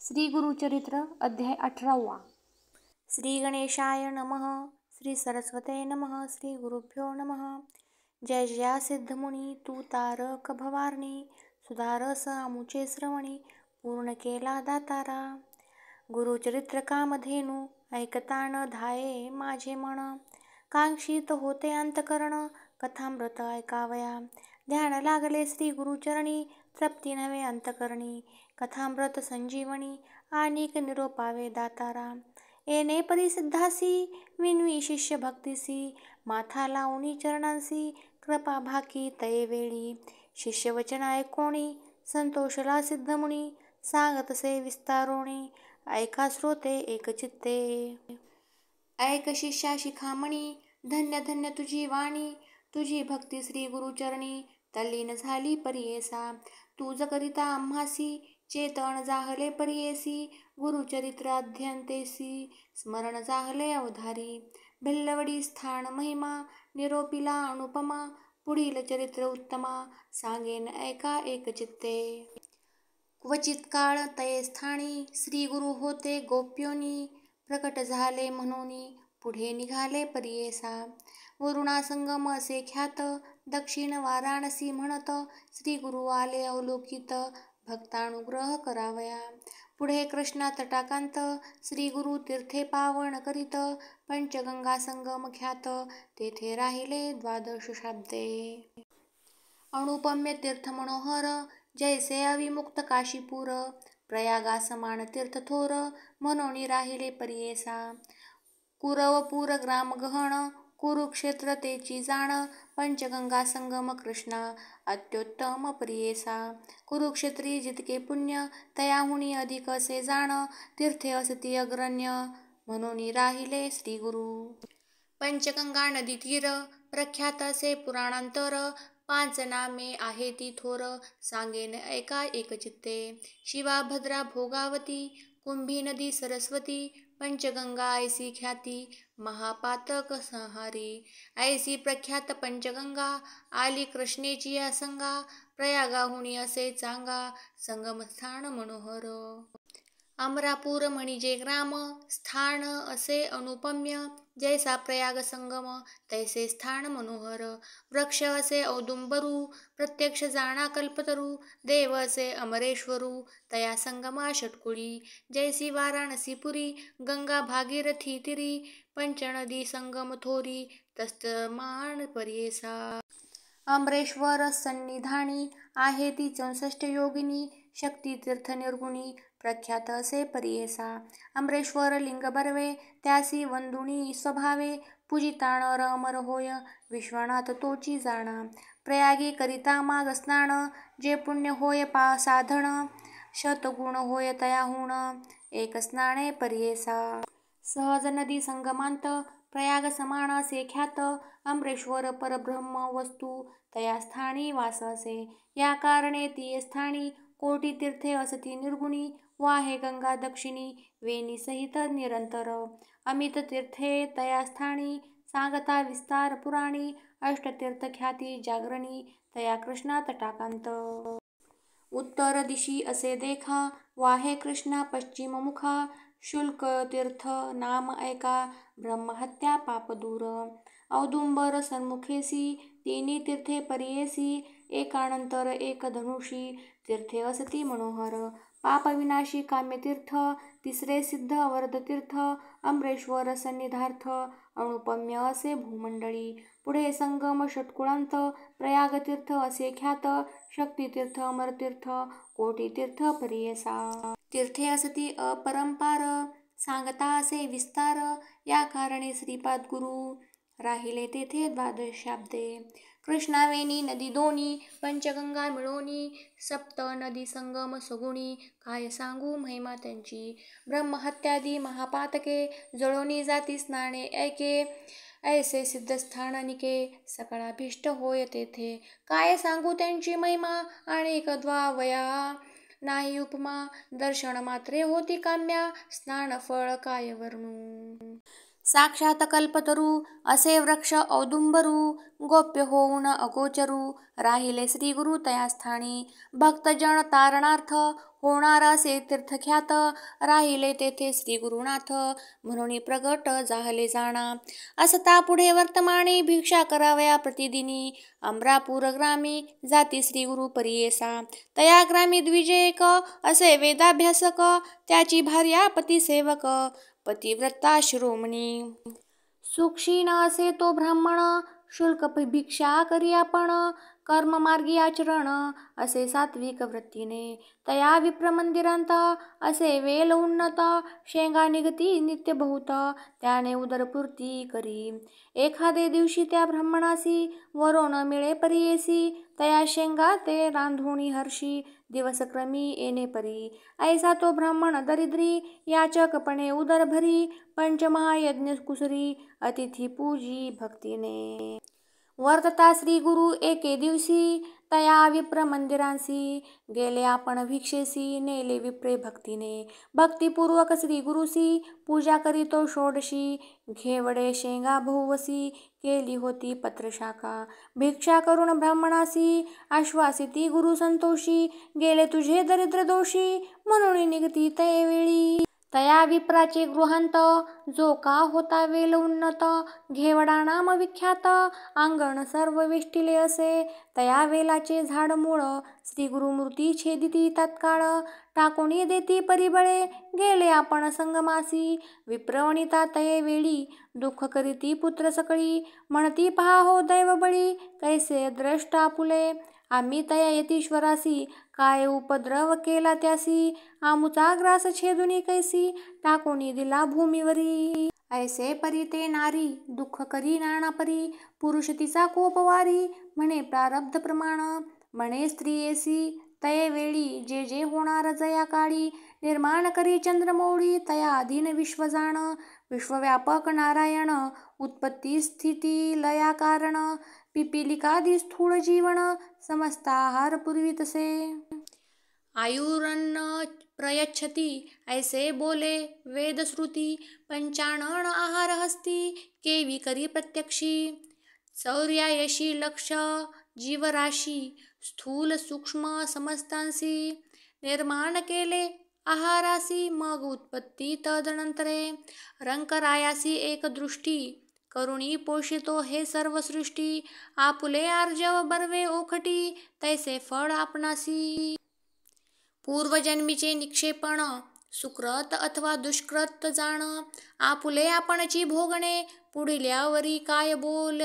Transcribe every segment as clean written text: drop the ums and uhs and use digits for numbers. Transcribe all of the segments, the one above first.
श्री गुरुचरित्र अध्याय 18. श्री गणेशाय नमः. श्री सरस्वते नमः. श्री गुरुभ्यो नमः. जय जया सिद्धमुनी तू तारक भवारणी, सुधारस आमुचे श्रवणी, पूर्ण केला दातारा. गुरुचरित्र कामधेनू, ऐकता न धाये माझे मन, कांक्षित होते अंतकरण, कथामृत ऐकावया. ध्यान लागले श्री गुरुचरणी, तृप्ती नव्हे अंतकरणी, कथामृत संजीवनी, आणिक निरोपावे दातारा. येणे परिसिद्धासी, विनवी शिष्य भक्तीसी, माथा लावणी चरणांसी, कृपा भाकी तये वेळी. शिष्य वचन ऐकोणी, संतोषला सिद्धमुनी, सांगतसे विस्तारोणी, ऐका श्रोते एकचित्ते. ऐक शिष्या शिखामणी, धन्य धन्य तुझी वाणी, तुझी भक्ती श्री गुरुचरणी, तल्लीन झाली परियेसा. तुझ करिता आम्हासी, चेतन जाहले परियेसी, गुरुचरित्र अध्यंतेसी, स्मरण जाहले अवधारी. भिल्लवडी स्थान महिमा, निरोपिला अनुपमा, पुढील चरित्र उत्तमा, सांगेन ऐका एकचित्ते. क्वचित काळ तये स्थानी, श्री गुरु होते गोप्योनी, प्रकट झाले म्हणूनी, पुढे निघाले परियेसा. वरुणा संगम असे ख्यात, दक्षिण वाराणसी म्हणत, श्री गुरु आले अवलोकित, भक्तानुग्रह करावया. पुढे कृष्णा तटाकांत, श्री गुरु तीर्थे पावन करीत, पंचगंगा संगम ख्यात, तेथे राहिले द्वादश शाब्दे. अनुपम्य तीर्थ मनोहर, जैसे अविमुक्त काशीपूर, प्रयागा समान तीर्थ थोर, म्हणून राहिले परियेसा. कुरवपूर ग्राम गहन, कुरुक्षेत्र तेची जाण, पंचगंगा संगम कृष्णा, अत्युत्तम परियेसा. कुरुक्षेत्री जितके पुण्य, तयाहुनी अधिक असे जाण, तीर्थे असती अग्रण्य, म्हणून राहिले श्री गुरु. पंचगंगा नदी तीर, प्रख्यात असे पुराणांतर, 5 नामे आहे ती थोर, सांगेन ऐका एकचित्ते. शिवा भद्रा भोगावती, कुंभी नदी सरस्वती, पंचगंगा ऐसी ख्याती, महापातक संहारी. ऐसी प्रख्यात पंचगंगा, आली कृष्णेची या संगा, प्रयागाहुनी असे चांगा, संगमस्थान मनोहर. अमरापूर म्हणजे ग्राम, स्थान असे अनुपम्य, जैसा प्रयाग संगम, तैसे स्थान मनोहर. वृक्ष असे औदुंबरू, प्रत्यक्ष जाणा कल्पतरू, देव असे अमरेश्वरू, तया संगमा षटकुळी. जैसी वाराणसीपुरी, गंगा भागीरथी तिरी, पंचनदी संगम थोरी, तस्तमान परियेसा. अमरेश्वर सन्निधानी, आहे ती 64 योगिनी, शक्ती तीर्थ निर्गुणी, प्रख्यात असे परियेसा. अमरेश्वर लिंग बर्वे, त्यासी वंदुनी स्वभावे, पूजिता नर अमर होय, विश्वनाथ तोची जाणा. प्रयागी करिता माग स्नान, जे पुण्य होय साधन, शतगुण होय तयाहुन, एक स्नाने परियेसा. सहज नदी संगमांत, प्रयाग समान असे ख्यात, अमरेश्वर परब्रह्म वस्तू, तया स्थानी वास असे. या कारणे ती स्थानी, कोटी तीर्थे असती निर्गुणी, वाहे गंगा दक्षिणी, वेणी सहित निरंतर. अमित तीर्थे तया स्थानी, सांगता विस्तार पुराणी, अष्टतीर्थ ख्याती जागरणी, तया कृष्णा तटाकांत. उत्तर दिशी असे देखा, वाहे कृष्णा पश्चिम मुखा, शुल्क तीर्थ नाम ऐका, ब्रह्महत्या पाप दूर. औदुंबर सन्मुखेसी, तिन्ही तीर्थे परियेसी, एकानंतर एक धनुषी, तीर्थे असती मनोहर. पापविनाशी काम्यतीर्थ, तिसरे सिद्ध अवर्धतीर्थ, अमरेश्वर सन्निधार्थ, अनुपम्य असे भूमंडळी. पुढे संगम षटकुळांत, प्रयागतीर्थ असे ख्यात, शक्तितीर्थ अमरतीर्थ, कोटीतीर्थ परियेसा. तीर्थे असती अपरंपार, सांगता असे विस्तार, या कारणे श्रीपाद गुरु, राहिले तेथे द्वादश शाब्दे. कृष्णावेणी नदी दोनी, पंचगंगा मिळोनी, सप्त नदी संगम सगुणी, काय सांगू महिमा त्यांची. ब्रह्महत्यादी महापातके, जळोनी जाती स्नाने ऐके, ऐसे सिद्धस्थान निके, सकळाभीष्ट होय तेथे. काय सांगू त्यांची महिमा, अनेक द्वावया नाही उपमा, दर्शन मात्रे होती काम्या, स्नान फळ काय वर्णू. साक्षात कल्पतरू, असे वृक्ष औदुंबरू, गोप्य होऊन अगोचरू, राहिले श्री गुरु तया स्थानी. भक्तजन तारणार्थ, होणारा असे तीर्थख्यात, राहिले तेथे श्री गुरुनाथ, म्हणून प्रगट जाहले जाणा. असता पुढे वर्तमाने, भिक्षा करावया प्रतिदिनी, अमरापूर ग्रामी जाती श्री गुरु परियेसा. तया ग्रामी द्विजेक, असे वेदाभ्यासक, त्याची भार्या पतिसेवक, पतिव्रता शिरोमणी. सुक्षीण असे तो ब्राह्मण, शुल्क भिक्षा करी आपण, कर्ममार्गी आचरण असे सात्विक वृत्तीने. तया विप्र मंदिरांत, असे वेल उन्नत, शेंगा निघती नित्य बहुत, त्याने उदरपूर्ती करी. एखादे दिवशी त्या ब्राह्मणासी, वरो न मिळे परियेसी, तया शेंगा ते रांधुणी हर्षी, दिवसक्रमी येणे परी. ऐसा तो ब्राह्मण दरिद्री, याचकपणे उदर भरी, पंचमहायज्ञ कुसरी, अतिथी पूजी भक्तीने. वर्तता श्री गुरु एके दिवशी, तया विप्र मंदिरांसी, गेले आपण भिक्षेसी, नेले विप्रे भक्तीने. भक्तिपूर्वक श्री गुरुसी, पूजा करीतो षोडशी, घेवडे शेंगा बहुवसी, केली होती पत्रशाखा. भिक्षा करून ब्राह्मणासी, आश्वासिती गुरु संतोषी, गेले तुझे दरिद्र दोषी, म्हणून निघती तये वेळी. तया विप्राचे गृहांत, जो का होता वेल उन्नत, घेवडा नाम विख्यात, अंगण सर्व वेष्टिले असे. तया वेलाचे झाड मूळ, श्री गुरुमूर्ती छेदिती तत्काळ, टाकोणी देती परिबळे, गेले आपण संगमासी. विप्रवणिता तये वेळी, दुःख करीती पुत्र सकळी, म्हणती पहा हो दैवबळी, कैसे द्रष्ट आपुले. आम्ही तया यतीश्वरासी, काय उपद्रव केला त्यासी, आमुचा ग्रास छेदुनी कैसी, टाकोणी दिला भूमीवरी. ऐसे परी ते नारी, दुःख करी नाना परी, पुरुष तिचा कोपवारी, म्हणे प्रारब्ध प्रमाण. म्हणे स्त्रियेसी तये वेळी, जे जे होणार जया काळी, निर्माण करी चंद्रमौळी, तया अधीन विश्व जाण. विश्वव्यापक नारायण, उत्पत्ती स्थिती लया कारण, पिपीलिकादि स्थूळ जीवन, समस्ताहार पूर्वी तसे. आयुरन्न प्रयच्छती, ऐसे बोले वेदश्रुती, पंचानन आहार हस्ती, केवी करी प्रत्यक्षी. चौर्यायशी लक्ष जीवराशी, स्थूल सूक्ष्म समस्तांसी, निर्माण केले आहारासी, मग उत्पत्ती तदनंतरे. रंकरायासी एक दृष्टी, करुणी पोषितो हे सर्व सृष्टी, आपुले आर्जव बर्वे ओखटी, तैसे फळ आपणासी. पूर्वजन्मीचे निक्षेपण, सुकृत अथवा दुष्कृत जाण, आपुले आपणची भोगणे, पुढिल्यावरी काय बोल.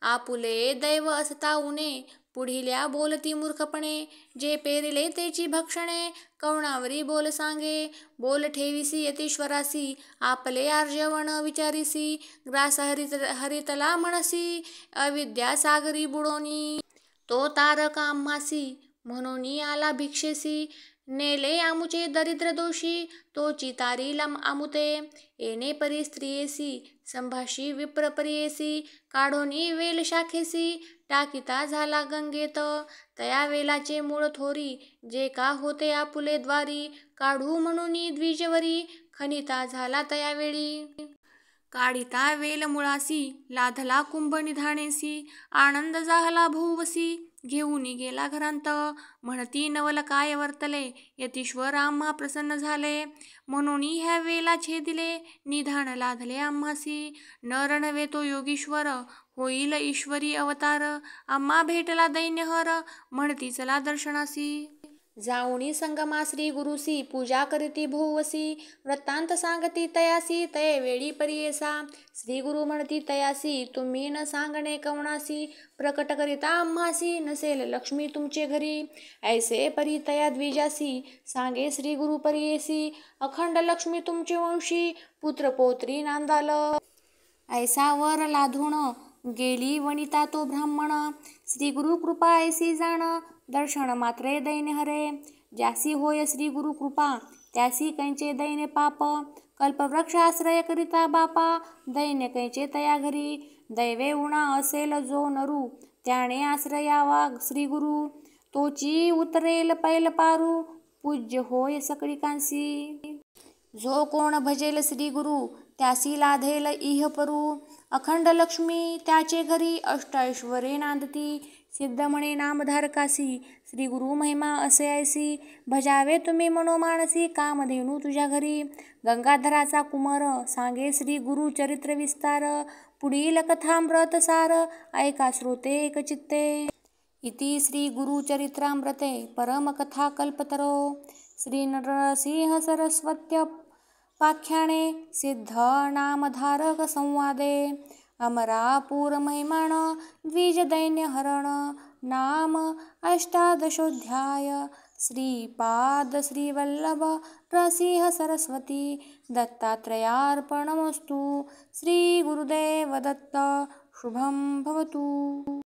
आपुले दैव असता उणे, पुढिल्या बोलती मूर्खपणे, जे पेरिले तेची भक्षणे, कवणावरी बोल सांगे. बोल ठेविसी यतीश्वरासी, आपले आर्जवण विचारिसी, ग्रास हरितला म्हणसी, अविद्या सागरी बुडोनी. तो तारक आम्हासी, म्हणून आला भिक्षेसी, नेले आमुचे दरिद्र दोषी, तोची तारीला आमुते. येणे परी स्त्रियेसी, संभाषी विप्र परियेसी, काढोनी वेल शाखेसी, टाकिता झाला गंगेत. तया वेलाचे मूळ थोरी, जे का होते आपुले द्वारी, काढू म्हणून द्विजवरी, खनिता झाला तया वेळी. काढिता वेल मुळासी, लाधला कुंभ निधाणेसी, आनंद जाहला बहुवसी, घेऊन गेला घरांत. म्हणती नवल काय वर्तले, यतीश्वर आम्हा प्रसन्न झाले, म्हणून ह्या वेला छेदिले, निधान लाधले आम्हासी. नर नव्हे तो योगीश्वर, होईल ईश्वरी अवतार, आम्हा भेटला दैन्यहर, म्हणती चला दर्शनासी. जाऊनी संगमा श्री गुरुसी, पूजा करीती बहुवसी, वृत्तांत सांगती तयासी, तये वेळी परियेसा. श्री गुरु म्हणती तयासी, तुम्ही न सांगणे कवणासी, प्रकट करिता आम्हासी, नसेल लक्ष्मी तुमचे घरी. ऐसे परी तया द्विजासी, सांगे श्री गुरु परियेसी, अखंड लक्ष्मी तुमचे वंशी, पुत्र पौत्री नांदाल. ऐसा वर लाधून, गेली वनिता तो ब्राह्मण, श्री गुरु कृपा ऐसी जाण, दर्शन मात्रे दैन्य हरे. ज्यासी होय श्री गुरु कृपा, त्यासी कैंचे दैन्य पाप, कल्पवृक्ष आश्रय करिता बापा, दैन्य कैंचे तया घरी. दैवे उणा असेल जो नरू, त्याने आश्रयावा श्री गुरु, तोची उतरेल पैल पारू, पूज्य होय सकळिकांसी. जो कोण भजेल श्री गुरु, त्यासी लाधेल इह परू, अखंड लक्ष्मी त्याचे घरी, अष्ट ऐश्वरे नांदती, सिद्ध म्हणे नामधारकासी, श्री गुरु महिमा असे ऐसी, भजावे तुम्ही मनोमानसी, कामधेनू तुझ्या घरी. गंगाधराचा कुमार, सांगे श्री गुरु चरित्र विस्तार, पुढील कथामृत सार, ऐका श्रोते एकचित्ते. इति श्री गुरुचरित्रामृते परमकथा कल्पतरो श्री नरसिंह सरस्वत्युपाख्याने सिद्ध नामधारक संवादे अमरापुर महिमाण द्विजदैन्यहरण नाम अष्टादशोऽध्याय. श्रीपाद श्रीवल्लभ नरसिंह सरस्वती दत्तात्रयार्पणमस्तु. श्री गुरुदेव दत्त. शुभं भवतु.